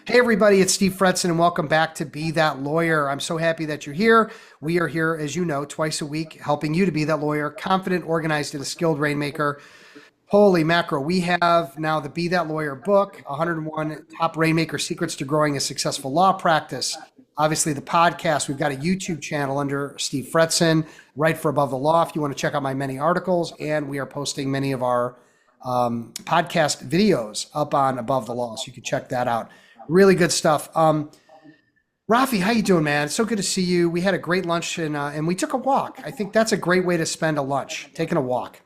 Hey, everybody, it's Steve Fretson, and welcome back to Be That Lawyer. I'm so happy that you're here. We are here, as you know, twice a week, helping you to be that lawyer, confident, organized, and a skilled rainmaker. Holy mackerel, we have now the Be That Lawyer book, 101 Top Rainmaker Secrets to Growing a Successful Law Practice. Obviously, the podcast, we've got a YouTube channel under Steve Fretson, right for Above the Law, if you want to check out my many articles. And we are posting many of our podcast videos up on Above the Law, so you can check that out. Really good stuff. Rafi, how you doing, man? So good to see you. We had a great lunch and we took a walk. I think that's a great way to spend a lunch, taking a walk.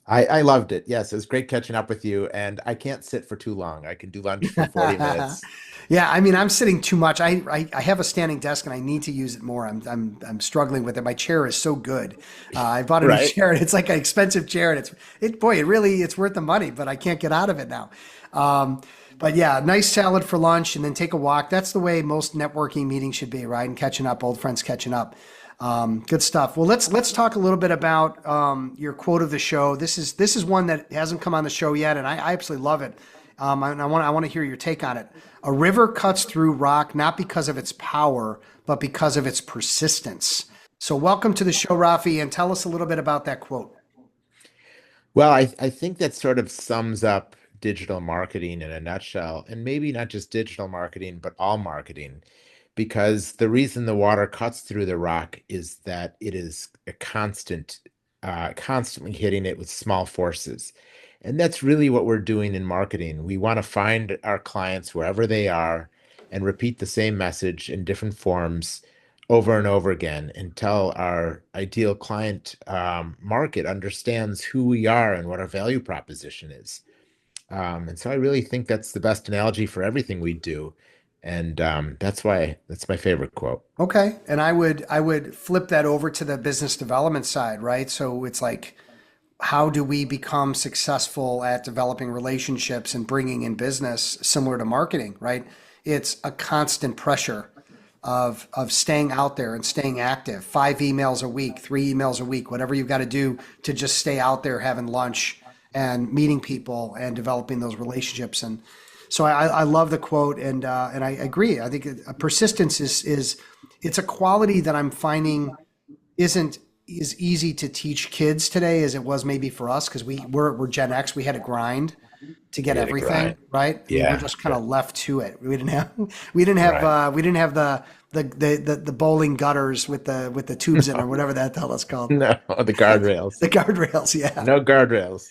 I loved it. Yes, it was great catching up with you. And I can't sit for too long. I can do lunch for 40 minutes. Yeah, I mean, I'm sitting too much. I have a standing desk and I need to use it more. I'm struggling with it. My chair is so good. I bought a new Right. chair and it's like an expensive chair and it's worth the money, but I can't get out of it now. But yeah, nice salad for lunch and then take a walk. That's the way most networking meetings should be, right? And catching up, old friends catching up. Good stuff. Well, let's talk a little bit about your quote of the show. This is one that hasn't come on the show yet, and I absolutely love it. And I want to hear your take on it. A river cuts through rock not because of its power, but because of its persistence. Welcome to the show, Rafi, and tell us a little bit about that quote. Well, I think that sort of sums up digital marketing in a nutshell, and maybe not just digital marketing, but all marketing, because the reason the water cuts through the rock is that it is a constantly hitting it with small forces. And that's really what we're doing in marketing. We want to find our clients wherever they are and repeat the same message in different forms over and over again until our ideal client market understands who we are and what our value proposition is. And so I really think that's the best analogy for everything we do. And that's why that's my favorite quote. Okay, and I would flip that over to the business development side, right? So it's like, how do we become successful at developing relationships and bringing in business similar to marketing, right? It's a constant pressure of staying out there and staying active. 5 emails a week, 3 emails a week, whatever you've got to do to just stay out there having lunch and meeting people and developing those relationships. And so I love the quote and I agree. I think persistence is it's a quality that I'm finding isn't as easy to teach kids today as it was maybe for us because we're Gen X. We had to grind to get We had a everything grind. right. I mean, we're Yeah, just kind yeah, of left to it. We didn't have we didn't have right. we didn't have the bowling gutters with the tubes in or No, whatever that hell is called. no, the guardrails. The guardrails. Yeah. No guardrails.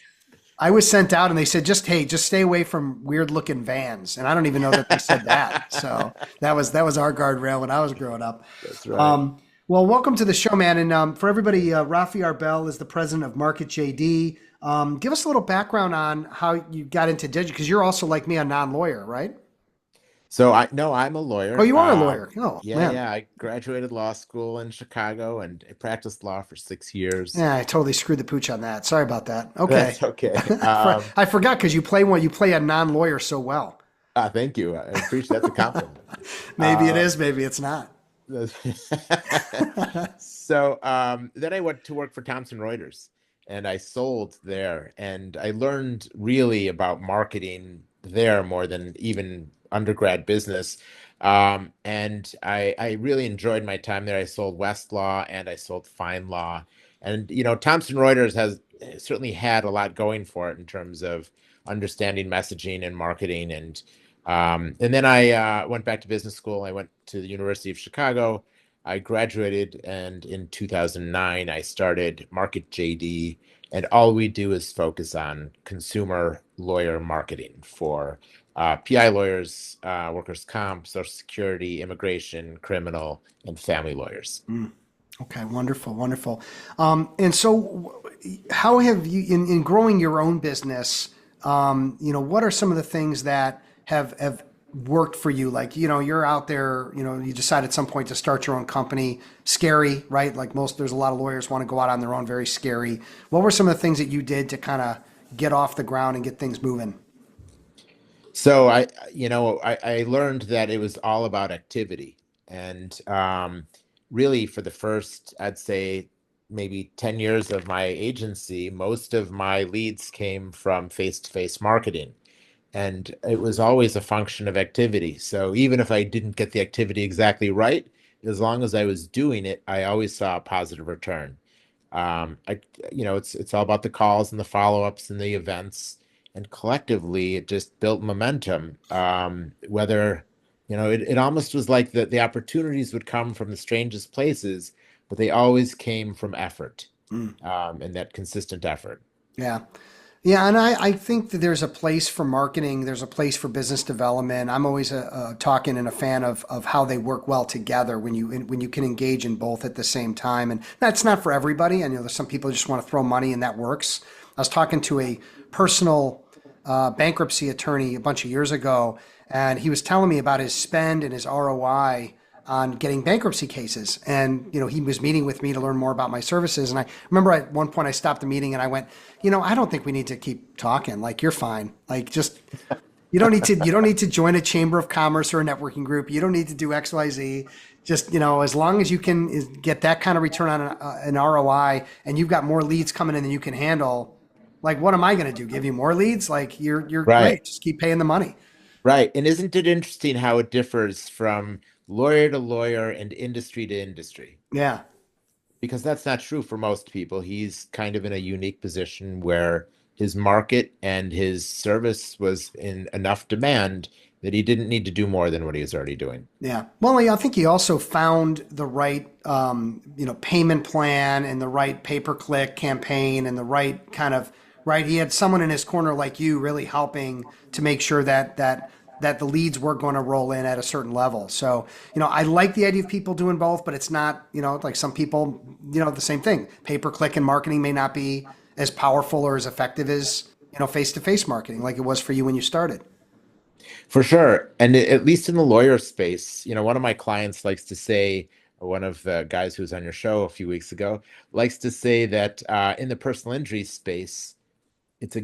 I was sent out and they said, just stay away from weird looking vans. And I don't even know that they said that. So that was our guardrail when I was growing up. That's right. Um, well, welcome to the show, man. And for everybody, Rafi Arbel is the president of Market JD. Give us a little background on how you got into digital, because you're also like me, a non-lawyer, right? So I no, I'm a Oh, lawyer. you are a lawyer. Oh, Yeah, man. yeah. I graduated law school in Chicago and I practiced law for 6 years. Yeah, I totally screwed the pooch on that. Sorry about that. Okay. That's okay. I forgot because you play a non-lawyer so well. Thank you. I appreciate that's a compliment. Maybe it Uh, is, maybe it's not. so then I went to work for Thomson Reuters and I sold there and I learned really about marketing there more than even undergrad business. And I really enjoyed my time there. I sold Westlaw and I sold FineLaw. And, Thomson Reuters has certainly had a lot going for it in terms of understanding messaging and marketing. And then I went back to business school. I went to the University of Chicago. I graduated, and in 2009, I started Market JD. And all we do is focus on consumer lawyer marketing for PI lawyers, workers' comp, Social Security, immigration, criminal, and family lawyers. Mm. Okay, wonderful, wonderful. And so, how have you, in growing your own business, what are some of the things that have worked for you? Like, you're out there, you decide at some point to start your own company. Scary, right? Like there's a lot of lawyers want to go out on their own, very scary. What were some of the things that you did to kind of get off the ground and get things moving? So I learned that it was all about activity, and really for the first, I'd say, maybe 10 years of my agency, most of my leads came from face-to-face marketing. And it was always a function of activity. So even if I didn't get the activity exactly right, as long as I was doing it, I always saw a positive return. I, it's all about the calls and the follow-ups and the events, and collectively it just built momentum. It almost was like the opportunities would come from the strangest places, but they always came from effort, Mm, and that consistent effort. yeah. Yeah, and I think that there's a place for marketing. There's a place for business development. I'm always talking and a fan of how they work well together when you can engage in both at the same time. And that's not for everybody. I know there's some people who just want to throw money and that works. I was talking to a personal bankruptcy attorney a bunch of years ago, and he was telling me about his spend and his ROI on getting bankruptcy cases. And, he was meeting with me to learn more about my services. And I remember at one point I stopped the meeting and I went, I don't think we need to keep talking. Like, you're fine. Like, just, you don't need to join a chamber of commerce or a networking group. You don't need to do XYZ. Just, as long as you can get that kind of return on an ROI and you've got more leads coming in than you can handle, like, what am I going to do? Give you more leads? Like, you're Right. great. Just keep paying the money. Right. And isn't it interesting how it differs from lawyer to lawyer and industry to industry? Yeah. Because that's not true for most people. He's kind of in a unique position where his market and his service was in enough demand that he didn't need to do more than what he was already doing. Yeah. Well, I think he also found the right, payment plan and the right pay-per-click campaign and the right kind of right. He had someone in his corner like you, really helping to make sure that the leads were going to roll in at a certain level. So, I like the idea of people doing both, but it's not, like some people, the same thing. Pay-per-click and marketing may not be as powerful or as effective as, face-to-face marketing, like it was for you when you started. For sure. And at least in the lawyer space, one of my clients likes to say, one of the guys who was on your show a few weeks ago likes to say that in the personal injury space, it's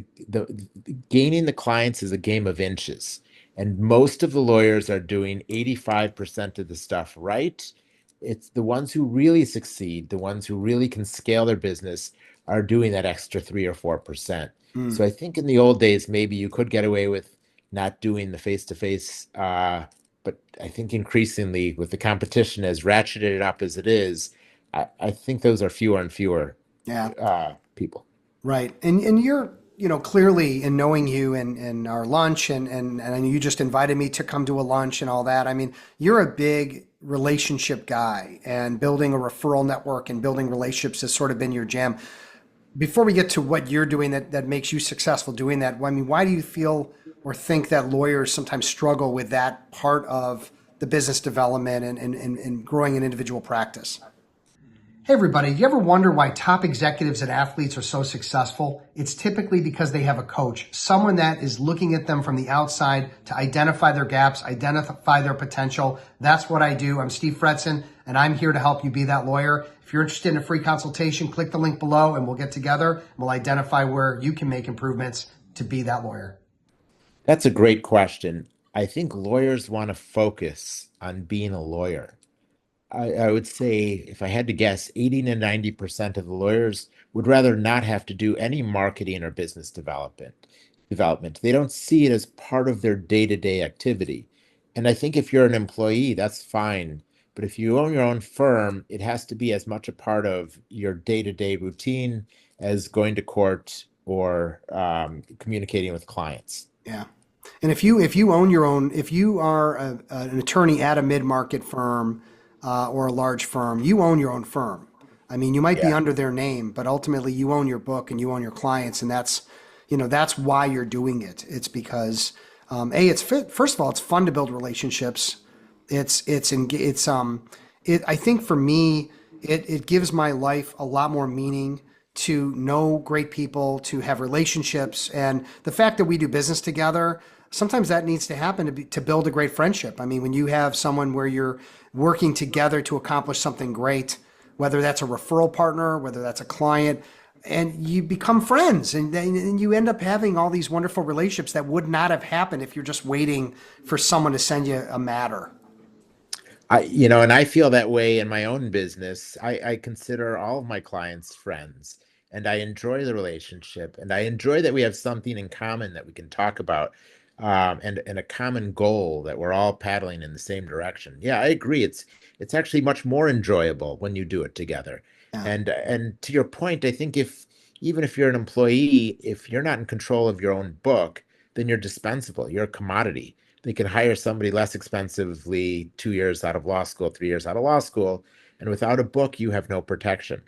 gaining the clients is a game of inches, and most of the lawyers are doing 85% of the stuff right. It's the ones who really succeed, the ones who really can scale their business, are doing that extra 3 or 4%. Mm, So I think in the old days maybe you could get away with not doing the face-to-face, but I think increasingly with the competition as ratcheted up as it is, I think those are fewer and fewer yeah. people. Right. And you're, clearly in knowing you and our lunch and I know you just invited me to come to a lunch and all that. I mean, you're a big relationship guy and building a referral network and building relationships has sort of been your jam. Before we get to what you're doing that makes you successful doing that, I mean, why do you feel or think that lawyers sometimes struggle with that part of the business development and growing an individual practice? Hey, everybody, do you ever wonder why top executives and athletes are so successful? It's typically because they have a coach, someone that is looking at them from the outside to identify their gaps, identify their potential. That's what I do. I'm Steve Fretson, and I'm here to help you be that lawyer. If you're interested in a free consultation, click the link below and we'll get together and we'll identify where you can make improvements to be that lawyer. That's a great question. I think lawyers want to focus on being a lawyer. I would say, if I had to guess, 80 to 90% of the lawyers would rather not have to do any marketing or business development. They don't see it as part of their day-to-day activity. And I think if you're an employee, that's fine. But if you own your own firm, it has to be as much a part of your day-to-day routine as going to court or communicating with clients. Yeah. And if you own your own, if you are an attorney at a mid-market firm or a large firm, you own your own firm. I mean, you might be Yeah. under their name, but ultimately you own your book and you own your clients, and that's why you're doing it. It's because it's fit. First of all, it's fun to build relationships. I think for me, it gives my life a lot more meaning to know great people, to have relationships, and the fact that we do business together. Sometimes that needs to happen to build a great friendship. I mean, when you have someone where you're working together to accomplish something great, whether that's a referral partner, whether that's a client, and you become friends, and you end up having all these wonderful relationships that would not have happened if you're just waiting for someone to send you a matter. And I feel that way in my own business. I consider all of my clients friends, and I enjoy the relationship, and I enjoy that we have something in common that we can talk about. and a common goal that we're all paddling in the same direction. Yeah, I agree. It's actually much more enjoyable when you do it together. Yeah. And to your point, I think if even if you're an employee, if you're not in control of your own book, then you're dispensable. You're a commodity. They can hire somebody less expensively 2 years out of law school, 3 years out of law school, and without a book, you have no protection.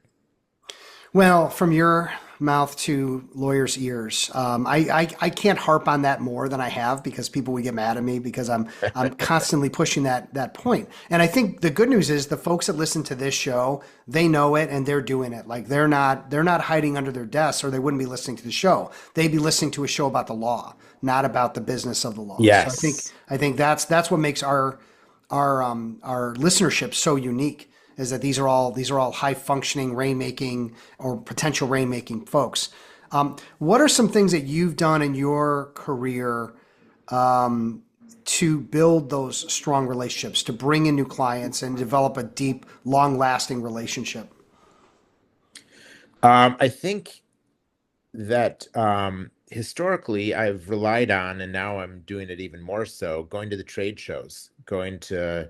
Well, from your mouth to lawyers' ears, I can't harp on that more than I have because people would get mad at me because I'm constantly pushing that point. And I think the good news is the folks that listen to this show, they know it and they're doing it. Like they're not hiding under their desks or they wouldn't be listening to the show. They'd be listening to a show about the law, not about the business of the law. So Yes. I think that's what makes our listenership so unique is that these are all high functioning rainmaking or potential rainmaking folks. What are some things that you've done in your career to build those strong relationships, to bring in new clients and develop a deep, long lasting relationship? I think that historically I've relied on, and now I'm doing it even more so, going to the trade shows, going to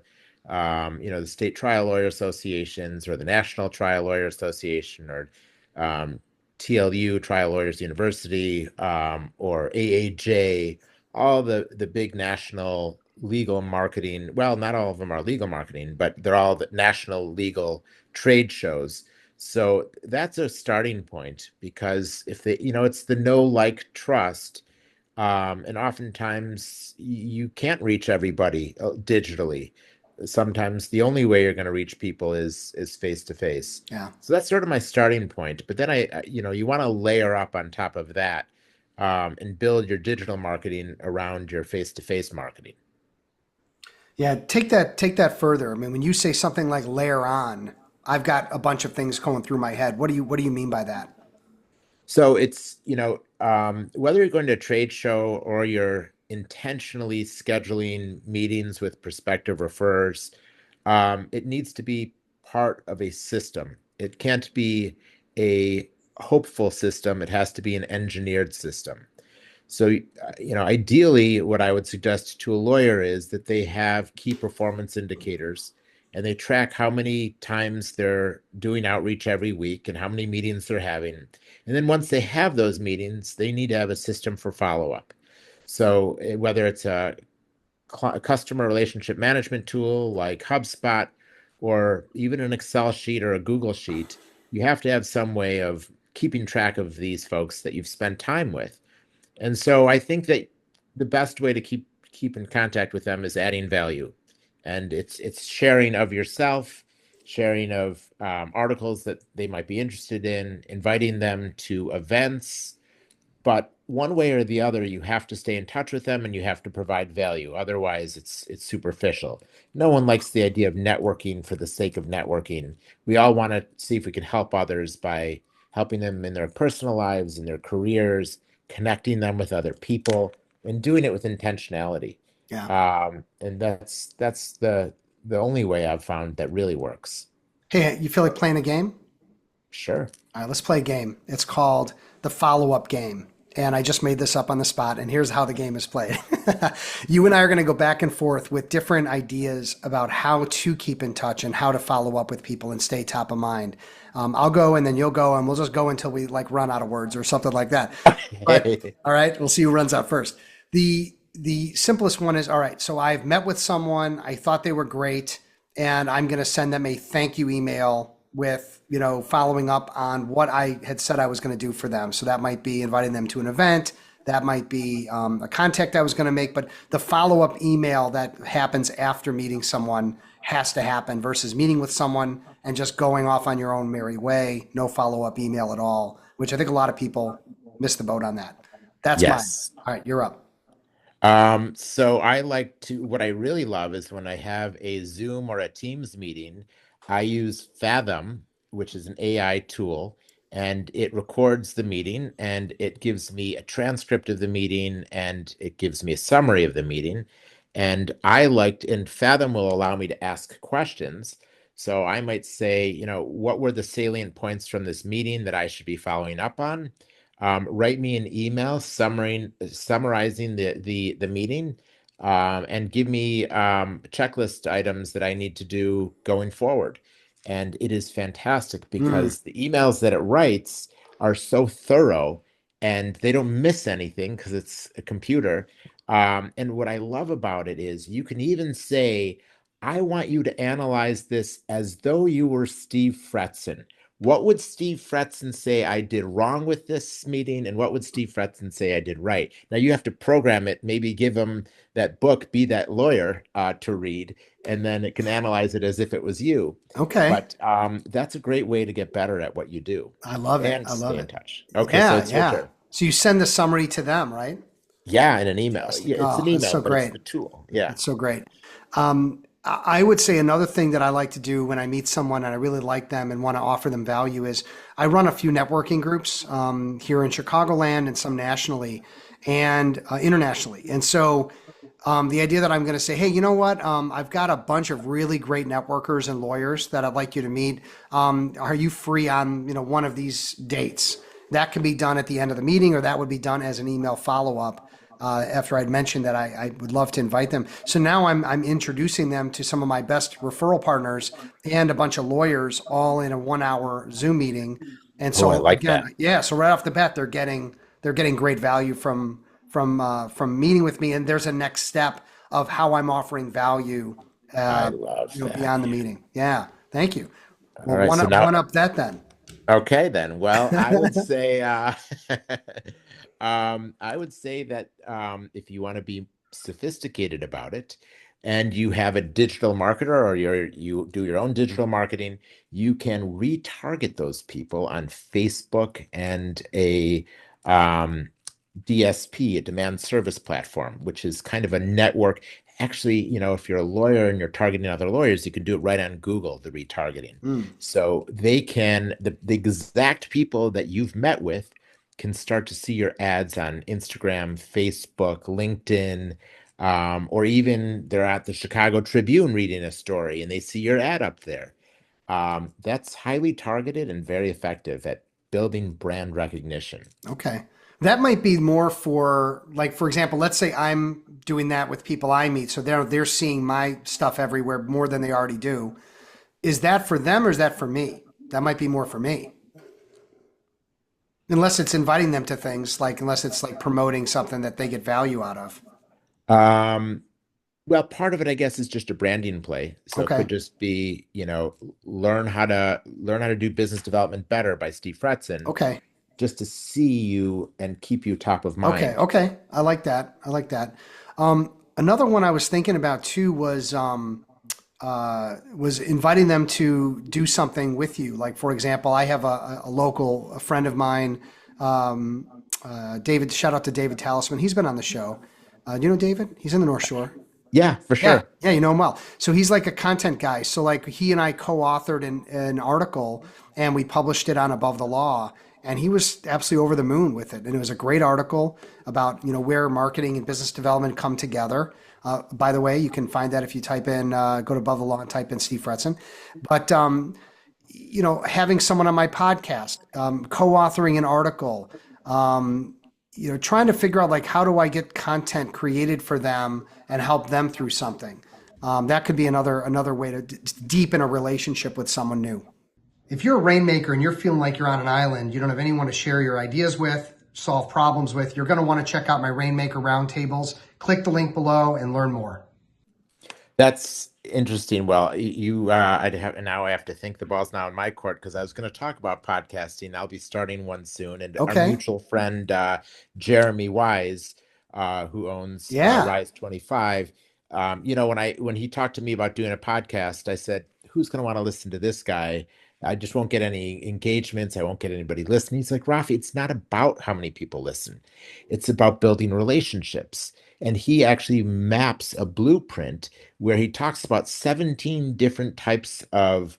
the state trial lawyer associations or the National Trial Lawyer Association or um, TLU, Trial Lawyers University, or AAJ, all the big national legal marketing. Well, not all of them are legal marketing, but they're all the national legal trade shows. So that's a starting point because if they, it's the know, like, trust. And oftentimes you can't reach everybody digitally. Sometimes the only way you're going to reach people is face to face. Yeah. So that's sort of my starting point. But then you want to layer up on top of that, and build your digital marketing around your face to face marketing. Yeah, take that further. I mean, when you say something like layer on, I've got a bunch of things going through my head. What do you mean by that? So it's, whether you're going to a trade show or you're intentionally scheduling meetings with prospective referrers, it needs to be part of a system. It can't be a hopeful system. It has to be an engineered system. So, ideally, what I would suggest to a lawyer is that they have key performance indicators and they track how many times they're doing outreach every week and how many meetings they're having. And then once they have those meetings, they need to have a system for follow-up. So, whether it's a customer relationship management tool like HubSpot or even an Excel sheet or a Google sheet, you have to have some way of keeping track of these folks that you've spent time with. And so I think that the best way to keep in contact with them is adding value. And it's sharing of yourself, sharing of articles that they might be interested in, inviting them to events, but one way or the other, you have to stay in touch with them and you have to provide value. Otherwise, it's superficial. No one likes the idea of networking for the sake of networking. We all want to see if we can help others by helping them in their personal lives, in their careers, connecting them with other people, and doing it with intentionality. Yeah. And that's the only way I've found that really works. Hey, you feel like playing a game? Sure. All right, let's play a game. It's called the follow up game. And I just made this up on the spot, and here's how the game is played. You and I are going to go back and forth with different ideas about how to keep in touch and how to follow up with people and stay top of mind. I'll go, and then you'll go, and we'll just go until we like run out of words or something like that. But all right, we'll see who runs out first. The simplest one is all right. So I've met with someone. I thought they were great, and I'm going to send them a thank you email with following up on what I had said I was going to do for them. So that might be inviting them to an event. That might be a contact I was going to make. But the follow up email that happens after meeting someone has to happen versus meeting with someone and just going off on your own merry way. No follow up email at all, which I think a lot of people miss the boat on that. That's mine. Yes. All right, you're up. So what I really love is when I have a Zoom or a Teams meeting, I use Fathom, which is an AI tool, and it records the meeting and it gives me a transcript of the meeting and it gives me a summary of the meeting. And Fathom will allow me to ask questions. So I might say, what were the salient points from this meeting that I should be following up on? Write me an email summarizing the meeting, and give me checklist items that I need to do going forward. And it is fantastic Mm, because the emails that it writes are so thorough and they don't miss anything because it's a computer. And what I love about it is you can even say, I want you to analyze this as though you were Steve Fretson. What would Steve Fretson say I did wrong with this meeting? And what would Steve Fretson say I did right? Now you have to program it, maybe give him that book, Be That Lawyer, to read, and then it can analyze it as if it was you. okay. But that's a great way to get better at what you do I love it. and I love stay in it. touch. Okay, so Yeah, it's your yeah. turn. So you send the summary to them, right? Yeah, in an email. Fantastic. Yeah, it's Oh, an that's email, so but it's great. the tool. Yeah. That's so great. I would say another thing that I like to do when I meet someone and I really like them and want to offer them value is I run a few networking groups here in Chicagoland and some nationally and internationally. And so the idea that I'm going to say, hey, you know what? I've got a bunch of really great networkers and lawyers that I'd like you to meet. Are you free on, one of these dates? That can be done at the end of the meeting, or that would be done as an email follow up after I'd mentioned that I would love to invite them. So now I'm introducing them to some of my best referral partners and a bunch of lawyers all in a 1 hour Zoom meeting. And Oh, I so like again, that. yeah, so right off the bat, they're getting great value from meeting with me. And there's a next step of how I'm offering value, I uh, love that. beyond the meeting. Yeah, thank you. All Well, right, one so up, now one up that then. okay, then. Well, I would say I would say that if you want to be sophisticated about it and you have a digital marketer or you do your own digital marketing, you can retarget those people on Facebook and a um, DSP, a demand service platform, which is kind of a network. Actually, if you're a lawyer and you're targeting other lawyers, you can do it right on Google, the retargeting. Mm, So they can, the exact people that you've met with can start to see your ads on Instagram, Facebook, LinkedIn, or even they're at the Chicago Tribune reading a story and they see your ad up there. That's highly targeted and very effective at building brand recognition. okay. That might be more for, like, for example, let's say I'm doing that with people I meet, so they're seeing my stuff everywhere more than they already do. Is that for them or is that for me? That might be more for me. Unless it's inviting them to things, like unless it's like promoting something that they get value out of. Um, well, part of it, I guess, is just a branding play. So it Okay. could just be, learn how to do business development better by Steve Fretson, Okay. just to see you and keep you top of Okay. mind. Okay. I like that. I like that. Another one I was thinking about too was inviting them to do something with you. Like, for example, I have a local a friend of mine, um, David. Shout out to David Talisman. He's been on the show. Do you know David? He's in the North Shore. Yeah, for Yeah, sure. yeah, you know him well. So he's like a content guy. So like he and I co-authored an article and we published it on Above the Law. And he was absolutely over the moon with it. And it was a great article about, where marketing and business development come together. By the way, you can find that if you type in, go to Above the Law and type in Steve Fretson. But, having someone on my podcast, co-authoring an article, um, trying to figure out like how do I get content created for them and help them through something. That could be another way to deepen a relationship with someone new. If you're a rainmaker and you're feeling like you're on an island, you don't have anyone to share your ideas with, solve problems with, you're going to want to check out my Rainmaker Roundtables. Click the link below and learn more. That's interesting. Well, now I have to think the ball's now in my court because I was going to talk about podcasting. I'll be starting one soon, and our Okay. mutual friend Jeremy Wise, who owns Yeah. Rise 25, when he talked to me about doing a podcast, I said, "Who's going to want to listen to this guy? I just won't get any engagements. I won't get anybody listening." He's like, "Rafi, it's not about how many people listen. It's about building relationships." And he actually maps a blueprint where he talks about 17 different types of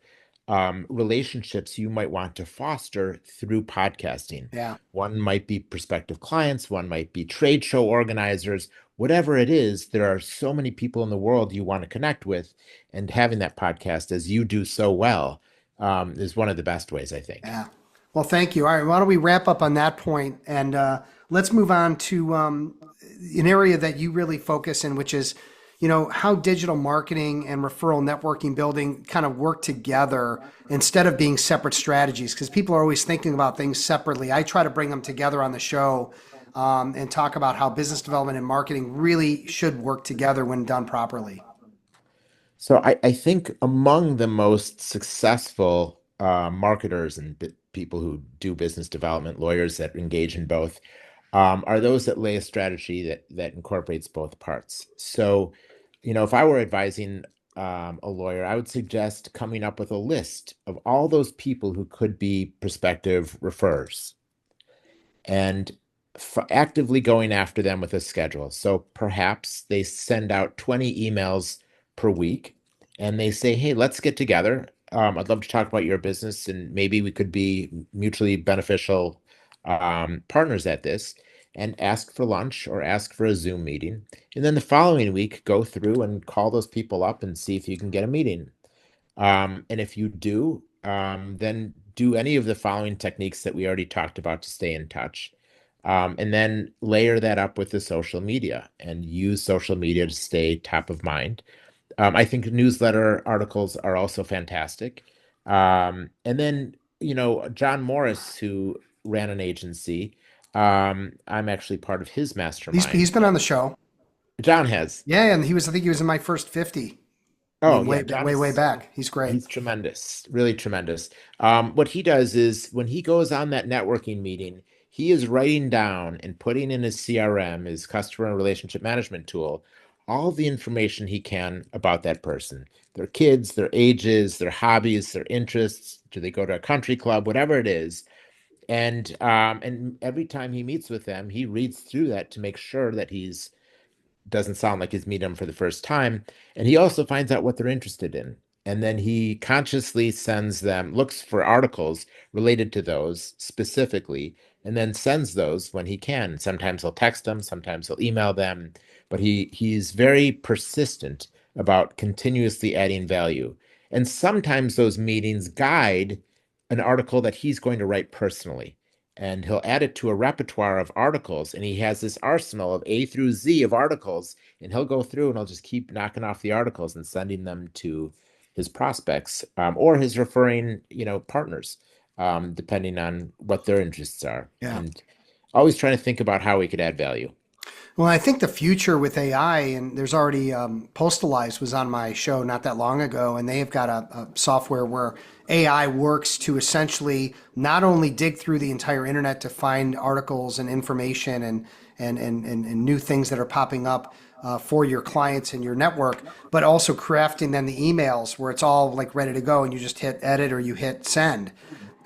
relationships you might want to foster through podcasting. Yeah. One might be prospective clients, one might be trade show organizers, whatever it is, there are so many people in the world you want to connect with, and having that podcast, as you do so well, is one of the best ways, I think. Yeah. Well, thank you. All right, why don't we wrap up on that point and let's move on to an area that you really focus in, which is, how digital marketing and referral networking building kind of work together instead of being separate strategies. Because people are always thinking about things separately. I try to bring them together on the show and talk about how business development and marketing really should work together when done properly. So I think among the most successful marketers and people who do business development, lawyers that engage in both, are those that lay a strategy that incorporates both parts. So, if I were advising a lawyer, I would suggest coming up with a list of all those people who could be prospective referrers and actively going after them with a schedule. So perhaps they send out 20 emails per week and they say, hey, let's get together. I'd love to talk about your business and maybe we could be mutually beneficial partners at this, and ask for lunch or ask for a Zoom meeting. And then the following week, go through and call those people up and see if you can get a meeting. And if you do, then do any of the following techniques that we already talked about to stay in touch. And then layer that up with the social media and use social media to stay top of mind. I think newsletter articles are also fantastic. And then, John Morris, who ran an agency, I'm actually part of his He's mastermind. been on the show. John has. Yeah, and I think he was in my first 50. I Oh, mean, yeah, way, way back. He's great. he's tremendous, really tremendous. What he does is when he goes on that networking meeting, he is writing down and putting in his CRM, his customer relationship management tool, all the information he can about that person, their kids, their ages, their hobbies, their interests. Do they go to a country club, whatever it is? And every time he meets with them, he reads through that to make sure that he's doesn't sound like he's meeting them for the first time. And he also finds out what they're interested in. And then he consciously sends them, looks for articles related to those specifically, and then sends those when he can. Sometimes he'll text them, sometimes he'll email them, but he's very persistent about continuously adding value. And sometimes those meetings guide an article that he's going to write personally, and he'll add it to a repertoire of articles, and he has this arsenal of A through Z of articles, and he'll go through and he'll just keep knocking off the articles and sending them to his prospects, or his referring partners, depending on what their interests are, Yeah. and always trying to think about how we could add value. Well, I think the future with AI, and there's already Postalize was on my show not that long ago, and they have got a software where AI works to essentially not only dig through the entire internet to find articles and information and new things that are popping up for your clients and your network, but also crafting then the emails where it's all like ready to go, and you just hit edit or you hit send.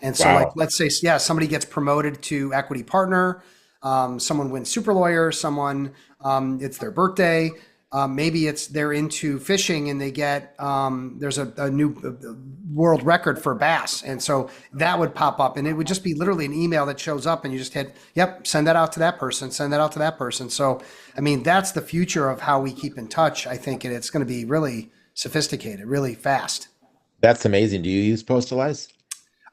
And so, like, Wow. let's say, yeah, somebody gets promoted to equity partner, someone wins super lawyer, someone, it's their birthday. Maybe they're into fishing and they get, there's a new world record for bass. And so that would pop up and it would just be literally an email that shows up and you just hit, yep, send that out to that person, send that out to that person. So, I mean, that's the future of how we keep in touch, I think, and it's going to be really sophisticated, really fast. That's amazing. Do you use Postalize?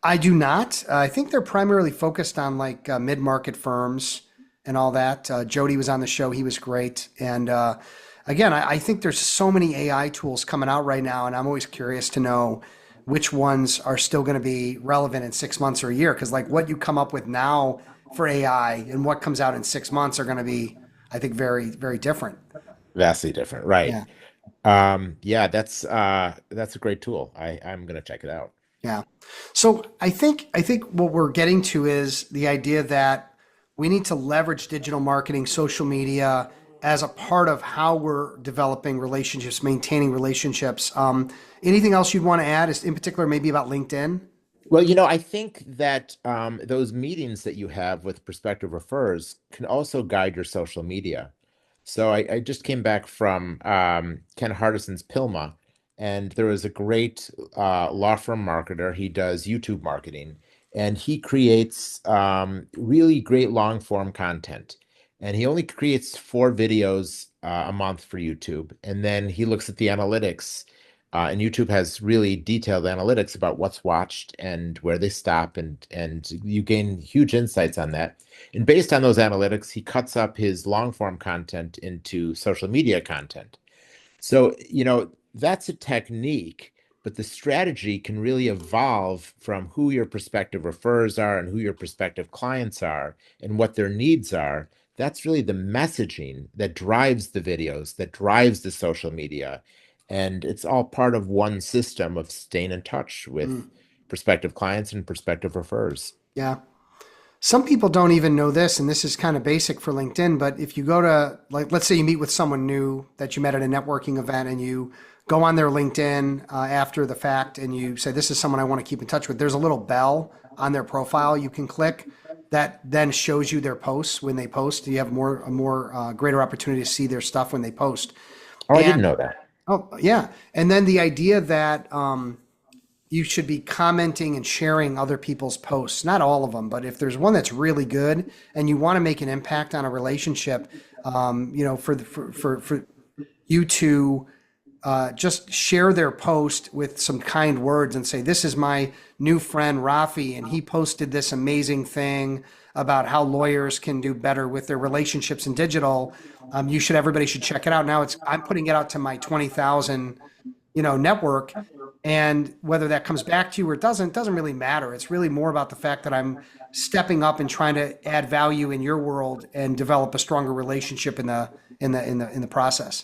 I do not. I think they're primarily focused on like mid-market firms and all that. Jody was on the show; he was great. And again, I think there's so many AI tools coming out right now, and I'm always curious to know which ones are still going to be relevant in 6 months or a year. Because like what you come up with now for AI and what comes out in 6 months are going to be, I think, very, very different. Vastly different, right? Yeah. Yeah, that's a great tool. I'm gonna check it out. Yeah. So I think what we're getting to is the idea that we need to leverage digital marketing, social media as a part of how we're developing relationships, maintaining relationships. Anything else you'd want to add, is in particular maybe about LinkedIn? Well, I think that those meetings that you have with prospective referrers can also guide your social media. So I just came back from Ken Hardison's Pilma, and there was a great law firm marketer. He does YouTube marketing, and he creates really great long form content. And he only creates 4 videos a month for YouTube, and then he looks at the analytics And YouTube has really detailed analytics about what's watched and where they stop, and you gain huge insights on that. And based on those analytics, he cuts up his long form content into social media content. So, that's a technique, but the strategy can really evolve from who your prospective referrers are and who your prospective clients are and what their needs are. That's really the messaging that drives the videos, that drives the social media. And it's all part of one system of staying in touch with Mm, prospective clients and prospective referrers. yeah. Some people don't even know this, and this is kind of basic for LinkedIn, but if you go to, like, let's say you meet with someone new that you met at a networking event and you go on their LinkedIn after the fact and you say, this is someone I want to keep in touch with, there's a little bell on their profile you can click that then shows you their posts when they post. You have a more greater opportunity to see their stuff when they post. Oh, I didn't And know that. oh, yeah. And then the idea that you should be commenting and sharing other people's posts. Not all of them, but if there's one that's really good and you want to make an impact on a relationship, for you to just share their post with some kind words and say, "This is my new friend Rafi, and he posted this amazing thing about how lawyers can do better with their relationships in digital. Everybody should check it out." Now I'm putting it out to my 20,000 network. And whether that comes back to you or it doesn't really matter. It's really more about the fact that I'm stepping up and trying to add value in your world and develop a stronger relationship in the process.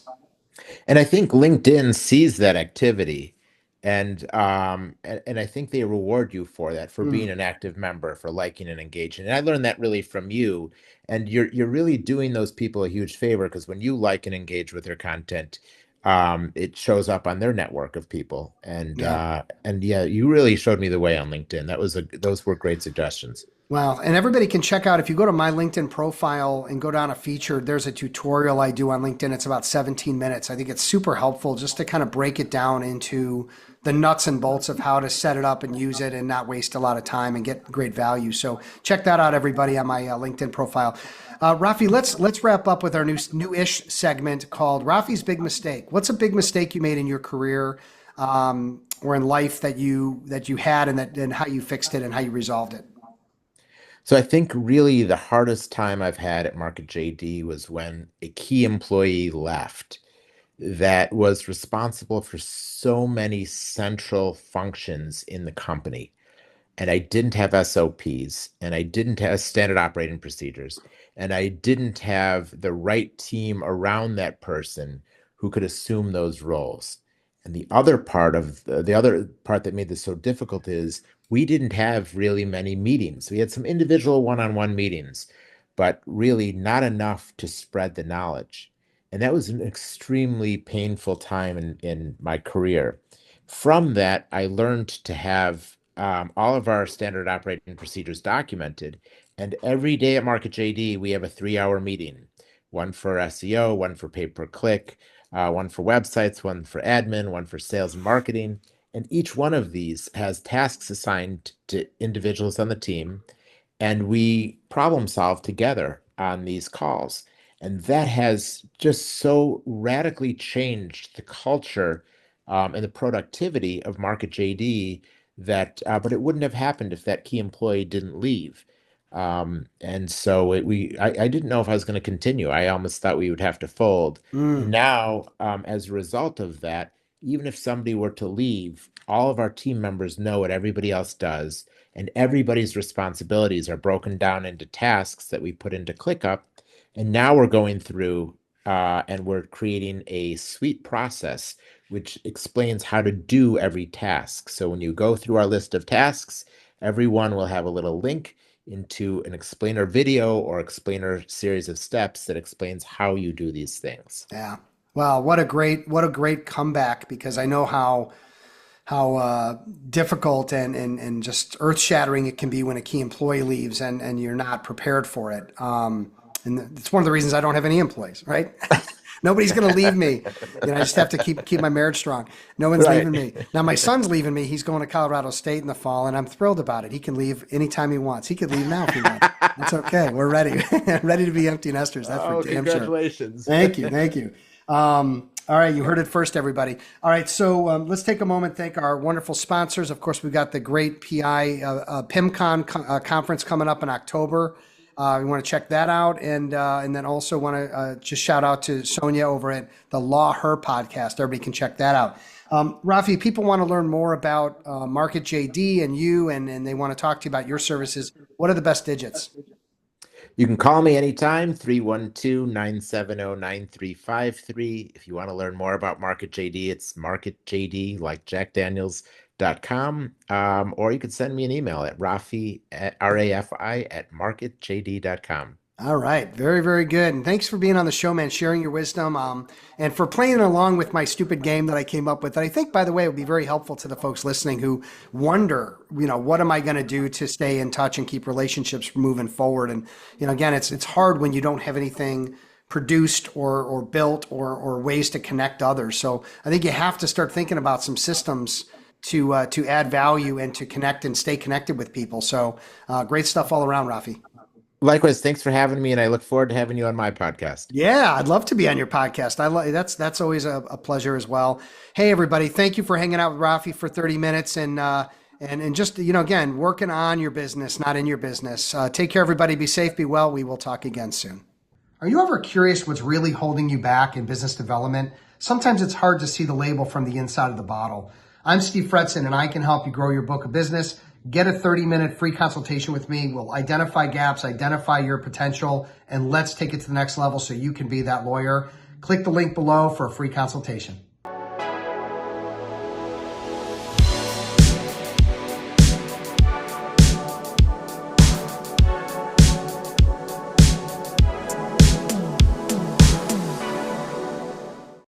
And I think LinkedIn sees that activity, and I think they reward you for that, for being Mm, an active member, for liking and engaging. And I learned that really from you. And you're really doing those people a huge favor, because when you like and engage with their content, it shows up on their network of people. yeah. And yeah, you really showed me the way on LinkedIn. Those were great suggestions. Wow. And everybody can check out, if you go to my LinkedIn profile and go down a featured, there's a tutorial I do on LinkedIn. It's about 17 minutes. I think it's super helpful just to kind of break it down into the nuts and bolts of how to set it up and use it and not waste a lot of time and get great value. So check that out, everybody, on my LinkedIn profile. Rafi, let's wrap up with our new-ish segment called Rafi's Big Mistake. What's a big mistake you made in your career or in life that you had, and how you fixed it and how you resolved it? So I think really the hardest time I've had at Market JD was when a key employee left that was responsible for so many central functions in the company. And I didn't have SOPs, and I didn't have standard operating procedures, and I didn't have the right team around that person who could assume those roles. And the other part that made this so difficult is we didn't have really many meetings. We had some individual one-on-one meetings, but really not enough to spread the knowledge. And that was an extremely painful time in my career. From that, I learned to have all of our standard operating procedures documented. And every day at Market JD, we have a 3 hour meeting, one for SEO, one for pay per click, one for websites, one for admin, one for sales and marketing. And each one of these has tasks assigned to individuals on the team, and we problem solve together on these calls. And that has just so radically changed the culture and the productivity of Market JD but it wouldn't have happened if that key employee didn't leave. And so I didn't know if I was going to continue. I almost thought we would have to fold. And Mm, now, as a result of that, even if somebody were to leave, all of our team members know what everybody else does, and everybody's responsibilities are broken down into tasks that we put into ClickUp. And now we're going through and we're creating a suite process which explains how to do every task. So when you go through our list of tasks, everyone will have a little link into an explainer video or explainer series of steps that explains how you do these things. yeah. Wow, what a great comeback, because I know how difficult and just earth shattering it can be when a key employee leaves and you're not prepared for it. And it's one of the reasons I don't have any employees, right? Nobody's going to leave me. I just have to keep my marriage strong. No one's Right. leaving me. Now my son's leaving me. He's going to Colorado State in the fall, and I'm thrilled about it. He can leave anytime he wants. He could leave now if he wants. That's okay. We're ready. Ready to be empty nesters. That's for Oh, damn sure. congratulations. Thank you. Thank you. All right, you heard it first, everybody. All right, so let's take a moment, thank our wonderful sponsors. Of course, we've got the great PI PIMCon conference coming up in October. We want to check that out, and then also want to just shout out to Sonia over at the Law Her podcast. Everybody can check that out. Rafi, people want to learn more about Market JD and you, and they want to talk to you about your services. What are the best digits? You can call me anytime, 312-970-9353. If you want to learn more about Market JD, it's Market JD, like jackdaniels.com. Or you could send me an email at Rafi at RAFI at marketjd.com. All right, very, very good. And thanks for being on the show, man, sharing your wisdom, and for playing along with my stupid game that I came up with. That I think, by the way, would be very helpful to the folks listening who wonder, what am I going to do to stay in touch and keep relationships moving forward? And again, it's hard when you don't have anything produced or built or ways to connect others. So I think you have to start thinking about some systems to add value and to connect and stay connected with people. So great stuff all around, Rafi. Likewise, thanks for having me, and I look forward to having you on my podcast. Yeah, I'd love to be on your podcast. I love that's always a pleasure as well. Hey, everybody, thank you for hanging out with Rafi for 30 minutes and just again working on your business, not in your business. Take care, everybody. Be safe, be well. We will talk again soon. Are you ever curious what's really holding you back in business development? Sometimes it's hard to see the label from the inside of the bottle. I'm Steve Fretzen, and I can help you grow your book of business. Get a 30-minute free consultation with me. We'll identify gaps, identify your potential, and let's take it to the next level so you can be that lawyer. Click the link below for a free consultation.